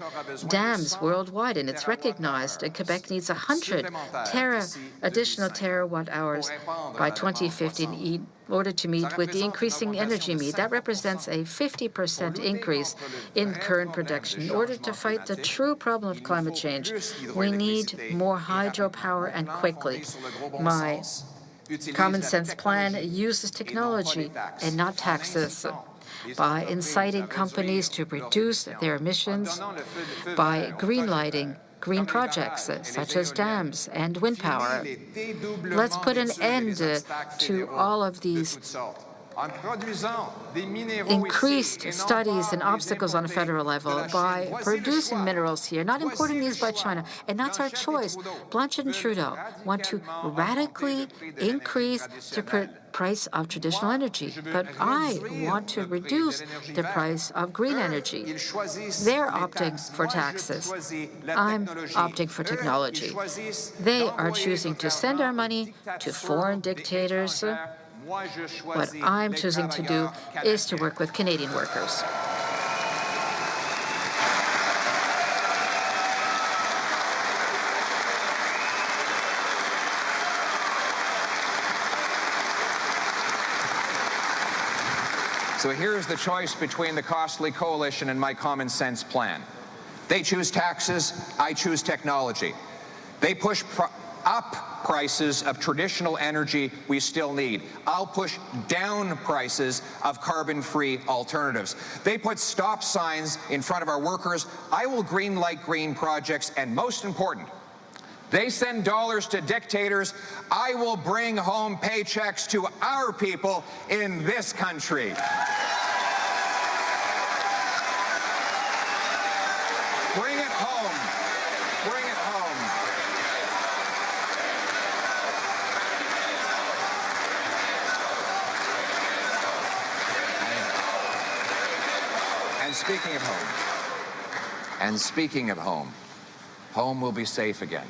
dams worldwide, and it's recognized. And Quebec needs 100 additional terawatt hours by 2015 in order to meet with the increasing energy need. That represents a 50% increase in current production. In order to fight the true problem of climate change, we need more hydropower and quickly. My common sense plan uses technology and not taxes by inciting companies to reduce their emissions, by greenlighting green projects such as dams and wind power. Let's put an end to all of these increased studies and obstacles on a federal level by producing minerals here, not importing these by China. And that's our choice. Blanchard and Trudeau want to radically increase the price of traditional energy, but I want to reduce the price of green energy. They're opting for taxes. I'm opting for technology. They are choosing to send our money to foreign dictators. What I'm choosing to do is to work with Canadian workers. So here's the choice between the costly coalition and my common sense plan. They choose taxes, I choose technology. They push up prices of traditional energy we still need. I'll push down prices of carbon-free alternatives. They put stop signs in front of our workers. I will greenlight green projects, and most important, they send dollars to dictators. I will bring home paychecks to our people in this country. Bring it home. Bring it home. And speaking of home, home will be safe again.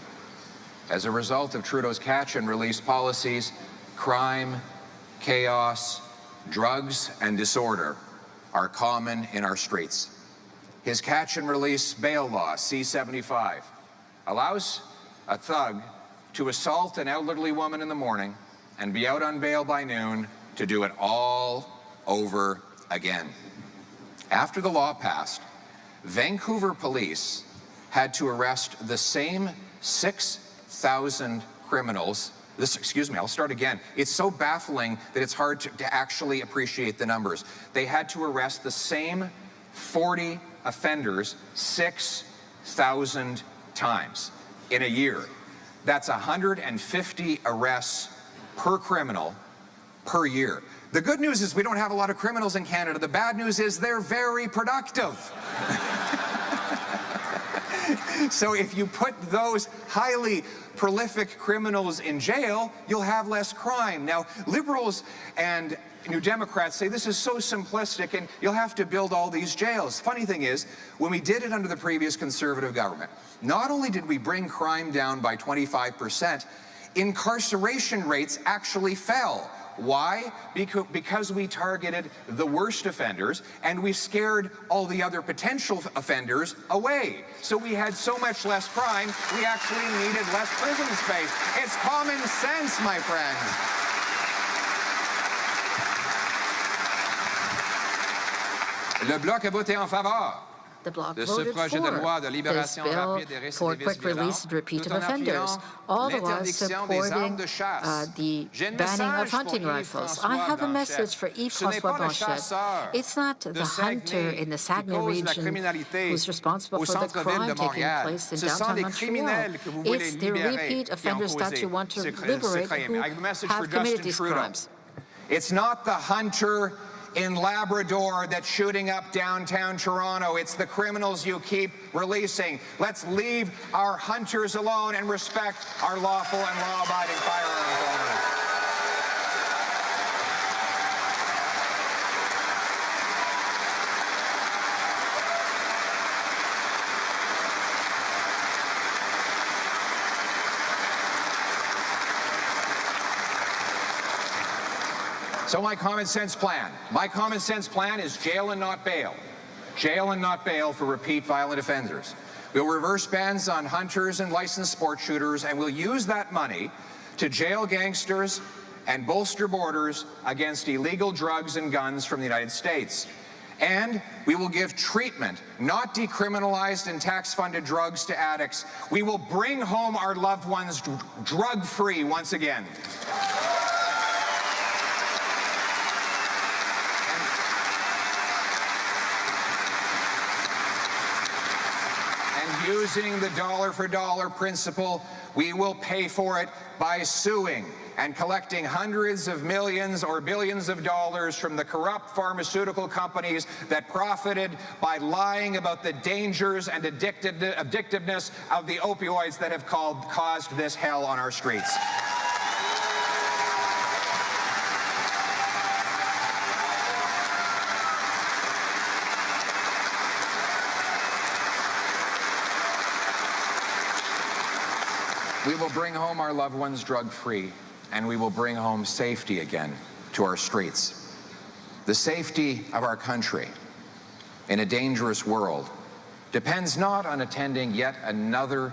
As a result of Trudeau's catch-and-release policies, crime, chaos, drugs, and disorder are common in our streets. His catch-and-release bail law, C-75, allows a thug to assault an elderly woman in the morning and be out on bail by noon to do it all over again. After the law passed, Vancouver police had to arrest the same 6,000 criminals. I'll start again. It's so baffling that it's hard to actually appreciate the numbers. They had to arrest the same 40 offenders 6,000 times in a year. That's 150 arrests per criminal per year. The good news is we don't have a lot of criminals in Canada. The bad news is they're very productive. So if you put those highly prolific criminals in jail, you'll have less crime. Now, Liberals and New Democrats say this is so simplistic and you'll have to build all these jails. Funny thing is, when we did it under the previous Conservative government, not only did we bring crime down by 25%, incarceration rates actually fell. Why? Because we targeted the worst offenders and we scared all the other potential offenders away. So we had so much less crime, we actually needed less prison space. It's common sense, my friends. Le Bloc a voté en faveur The Bloc de ce voted projet de loi de for this libération bill rapide des for récidivistes quick release violents, and repeat tout of en offenders, all the while l'interdiction des armes supporting de chasse. the J'ai un banning message of pour hunting Yves rifles. François I have a Blanchet. message for Yves Ce n'est François pas le Blanchet. chasseur It's not de the hunter Saguenay in the qui Saguenay cause la region criminalité who's responsible au for the centre-ville crime de taking Montréal. place in Ce sont downtown les Montreal. criminels que vous voulez It's the libérer repeat qui ont offenders that you want to causé liberate ce crime. who I have a message for have committed Justin these Trudeau. crimes. It's not the hunter in Labrador that's shooting up downtown Toronto. It's the criminals you keep releasing. Let's leave our hunters alone and respect our lawful and law-abiding firearms owners. So my common sense plan is jail and not bail. Jail and not bail for repeat violent offenders. We'll reverse bans on hunters and licensed sports shooters, and we'll use that money to jail gangsters and bolster borders against illegal drugs and guns from the United States. And we will give treatment, not decriminalized and tax-funded drugs, to addicts. We will bring home our loved ones drug-free once again. Using the dollar-for-dollar principle, we will pay for it by suing and collecting hundreds of millions or billions of dollars from the corrupt pharmaceutical companies that profited by lying about the dangers and addictiveness of the opioids that have caused this hell on our streets. We will bring home our loved ones drug-free, and we will bring home safety again to our streets. The safety of our country in a dangerous world depends not on attending yet another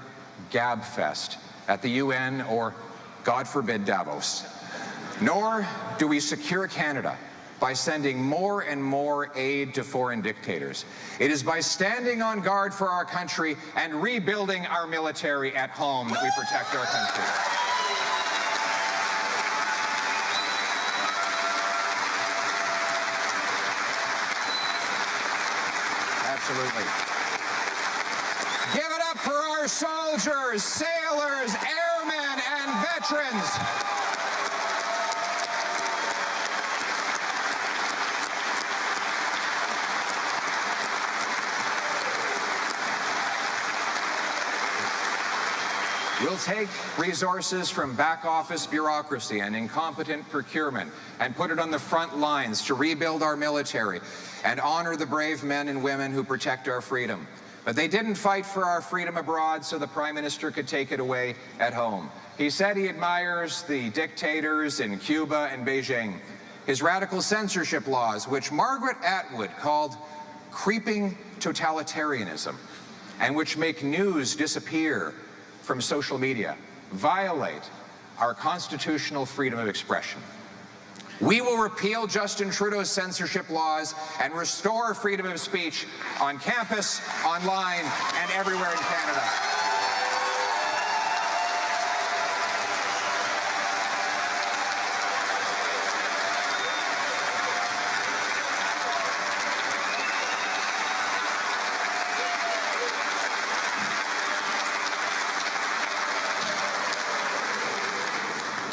gab fest at the UN or, God forbid, Davos. Nor do we secure Canada by sending more and more aid to foreign dictators. It is by standing on guard for our country and rebuilding our military at home that we protect our country. Absolutely. Give it up for our soldiers, sailors, airmen, and veterans. We'll take resources from back office bureaucracy and incompetent procurement and put it on the front lines to rebuild our military and honor the brave men and women who protect our freedom. But they didn't fight for our freedom abroad so the Prime Minister could take it away at home. He said he admires the dictators in Cuba and Beijing. His radical censorship laws, which Margaret Atwood called creeping totalitarianism, and which make news disappear from social media, violate our constitutional freedom of expression. We will repeal Justin Trudeau's censorship laws and restore freedom of speech on campus, online, and everywhere in Canada.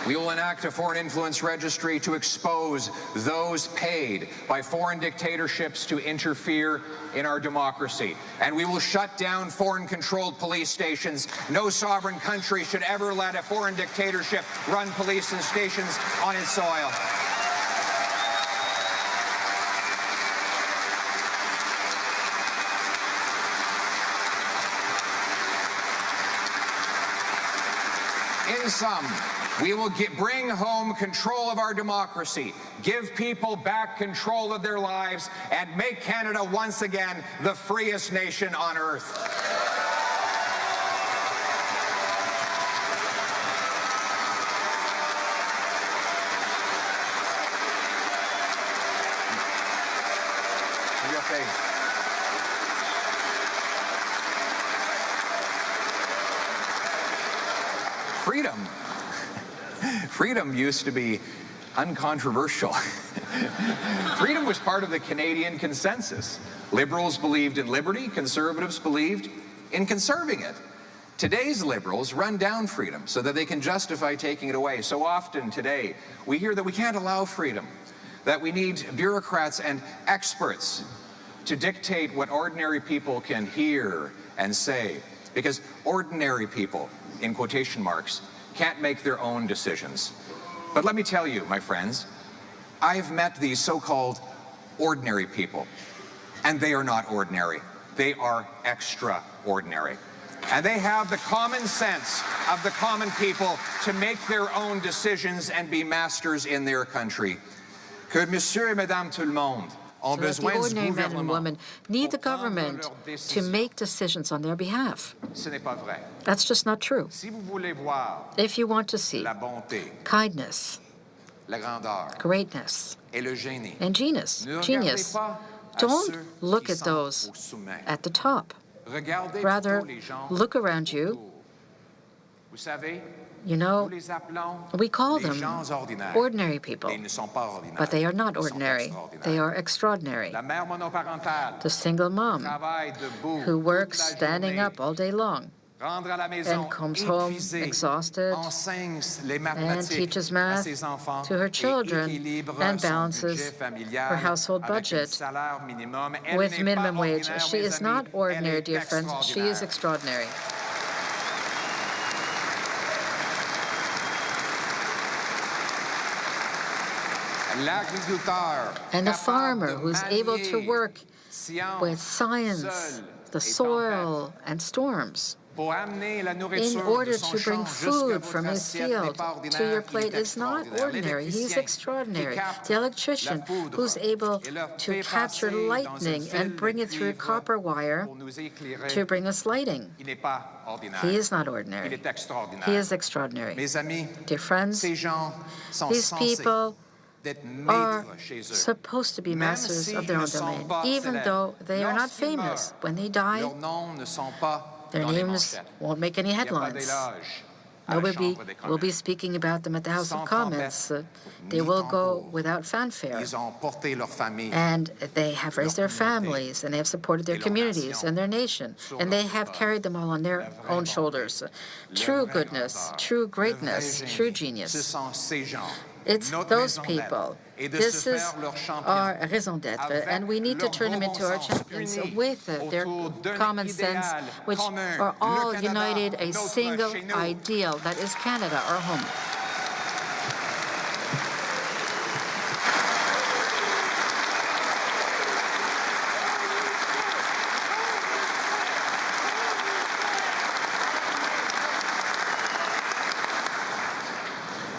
We will enact a foreign influence registry to expose those paid by foreign dictatorships to interfere in our democracy. And we will shut down foreign-controlled police stations. No sovereign country should ever let a foreign dictatorship run police stations on its soil. In sum, we will bring home control of our democracy, give people back control of their lives, and make Canada once again the freest nation on earth. freedom used to be uncontroversial. Freedom was part of the Canadian consensus. Liberals believed in liberty, conservatives believed in conserving it. Today's liberals run down freedom so that they can justify taking it away. So often today, we hear that we can't allow freedom, that we need bureaucrats and experts to dictate what ordinary people can hear and say, because ordinary people, in quotation marks, can't make their own decisions. But let me tell you, my friends, I've met these so-called ordinary people, and they are not ordinary. They are extraordinary. And they have the common sense of the common people to make their own decisions and be masters in their country. Que monsieur et madame tout le monde ont besoin du ordinary men and women need the pour prendre government leurs to décisions. make decisions on their behalf. Ce n'est pas vrai. That's just not true. Si vous voulez voir If you want to see la bonté, kindness, la grandeur greatness, et le génie, and genius, ne regardez pas à don't ceux look qui at sont those au sommet. at the top. Regardez Rather, plutôt les gens look around you. autour. Vous savez, You nous know, les appelons we call les them gens ordinaires. ordinary people, Mais ils ne sont pas ordinaires. but they are not Ils sont ordinary. extraordinaires. They are extraordinary. La mère monoparentale The single mom travaille debout who works toute la standing journée, up all day long rentre à la maison and comes home épuisée, exhausted enseigne les and mathématiques teaches à math ses enfants to her et children équilibre and son balances budget familial her household avec un budget salaire minimum. Elle with n'est minimum pas wage. ordinaire, She mes is amis. not ordinary, Elle est dear friends. She is extraordinaire. extraordinary. L'agriculteur And the capable farmer de who's able to manier work science, with science, sol the et soil, and storms, pour amener la in nourriture order de son to bring champ jusqu'à food votre from his assiette n'est field pas to ordinaire, your il plate est is not extraordinaire. ordinary. He's L'électricien extraordinary. qui capte The electrician la foudre who's able et leur to fait capture passer dans lightning un fil and bring de it through a cuivre copper wire pour nous éclairer, to bring us lighting. il n'est pas ordinaire. He is not Il ordinary. est extraordinaire. He is extraordinary. Mes amis, Dear friends, ces gens sont these censés people d'être are maîtres chez eux. supposed to be Même masters s'ils of their ne own sont domaine, pas even célèbres. though they are not Lorsqu'ils famous. meurent, When they die, leurs noms ne sont pas their dans les names manchettes. won't make any Il n'y a pas headlines. d'éloge à la Nobody Chambre des will be communes. speaking about them at the House Sans of Commons. trompette, They ni will go tambour. without fanfare. Ils ont porté leur famille. And they have raised their leur communauté families, and they have supported their et leur communities nation and their nation, sur and they leurs have épaules. carried them all on their La vraie own bonté, shoulders. la True vraie goodness, grandeur, true le greatness, vrai true génie. Ce genius. sont ces gens. It's Notre those raison d'être people. est de This se is faire leur champion our raison d'être, avec and we need to leur turn them bon into our sens champions unis with their autour d'un common sense, idéal which commun, are all le Canada, united a notre single chez nous. ideal, that is Canada, our home.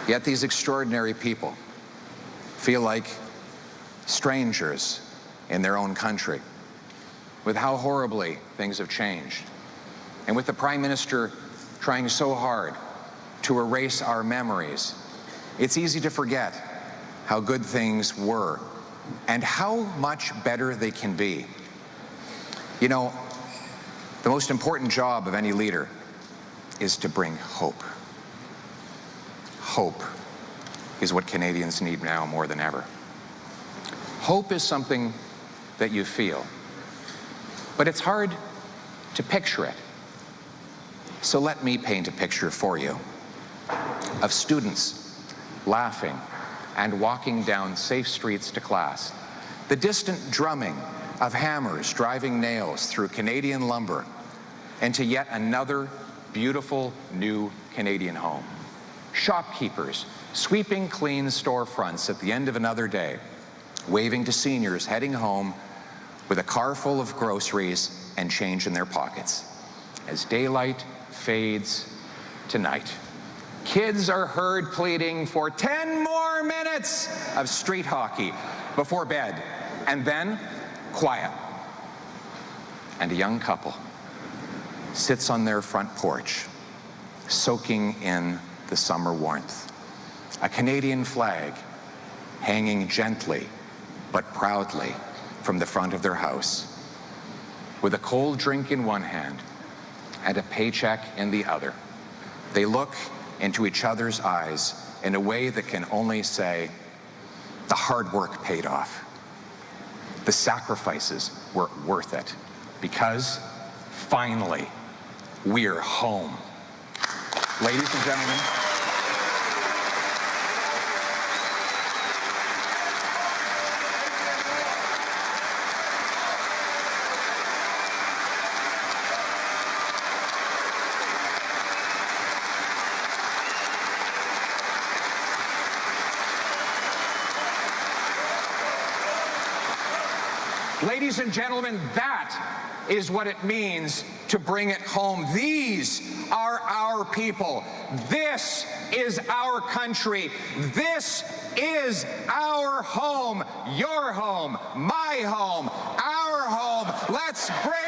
Yet these extraordinary people feel like strangers in their own country, with how horribly things have changed, and with the Prime Minister trying so hard to erase our memories. It's easy to forget how good things were and how much better they can be. You know, the most important job of any leader is to bring hope. Hope is what Canadians need now more than ever. Hope is something that you feel, but it's hard to picture it. So let me paint a picture for you of students laughing and walking down safe streets to class, the distant drumming of hammers driving nails through Canadian lumber into yet another beautiful new Canadian home. Shopkeepers sweeping clean storefronts at the end of another day, waving to seniors heading home with a car full of groceries and change in their pockets. As daylight fades to night, kids are heard pleading for 10 more minutes of street hockey before bed, and then quiet. And a young couple sits on their front porch, soaking in the summer warmth. A Canadian flag hanging gently but proudly from the front of their house, with a cold drink in one hand and a paycheck in the other. They look into each other's eyes in a way that can only say, the hard work paid off. The sacrifices were worth it, because finally, we're home. Ladies and gentlemen, ladies and gentlemen, that is what it means to bring it home. These are our people. This is our country. This is our home, your home, my home, our home. Let's bring